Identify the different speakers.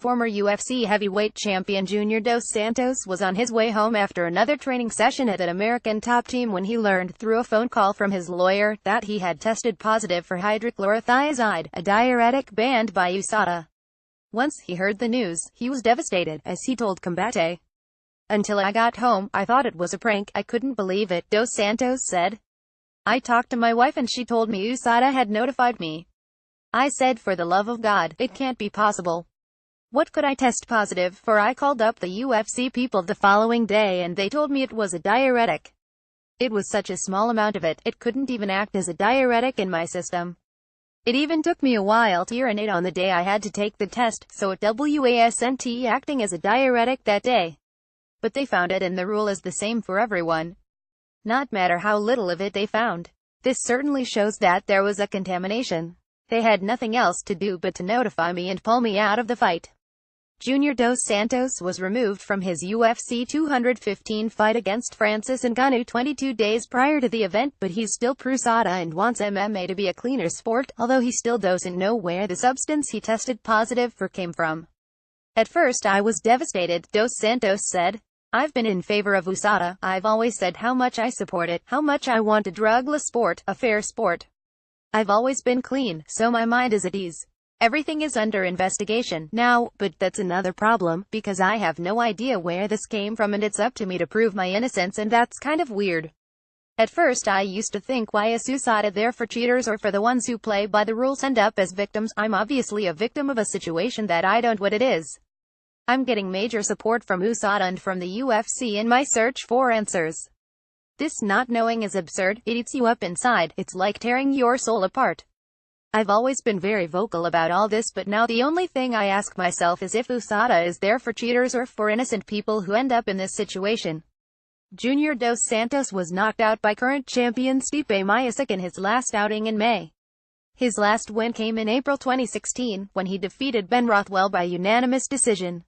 Speaker 1: Former UFC heavyweight champion Junior dos Santos was on his way home after another training session at an American top team when he learned, through a phone call from his lawyer, that he had tested positive for hydrochlorothiazide, a diuretic banned by USADA. Once he heard the news, he was devastated, as he told Combate. "Until I got home, I thought it was a prank. I couldn't believe it," Dos Santos said. "I talked to my wife and she told me USADA had notified me. I said, for the love of God, it can't be possible. What could I test positive for? I called up the UFC people the following day and they told me it was a diuretic. It was such a small amount of it, it couldn't even act as a diuretic in my system. It even took me a while to urinate on the day I had to take the test, so it wasn't acting as a diuretic that day. But they found it and the rule is the same for everyone. Not matter how little of it they found. This certainly shows that there was a contamination. They had nothing else to do but to notify me and pull me out of the fight." Junior dos Santos was removed from his UFC 215 fight against Francis Ngannou 22 days prior to the event, but he's still pro-USADA and wants MMA to be a cleaner sport, although he still doesn't know where the substance he tested positive for came from. "At first I was devastated," Dos Santos said. "I've been in favor of USADA. I've always said how much I support it, how much I want a drugless sport, a fair sport. I've always been clean, so my mind is at ease. Everything is under investigation now, but that's another problem, because I have no idea where this came from and it's up to me to prove my innocence, and that's kind of weird. At first I used to think, why is USADA there for cheaters or for the ones who play by the rules end up as victims? I'm obviously a victim of a situation that I don't what it is. I'm getting major support from USADA and from the UFC in my search for answers. This not knowing is absurd. It eats you up inside. It's like tearing your soul apart. I've always been very vocal about all this, but now the only thing I ask myself is if USADA is there for cheaters or for innocent people who end up in this situation." Junior dos Santos was knocked out by current champion Stipe Miocic in his last outing in May. His last win came in April 2016, when he defeated Ben Rothwell by unanimous decision.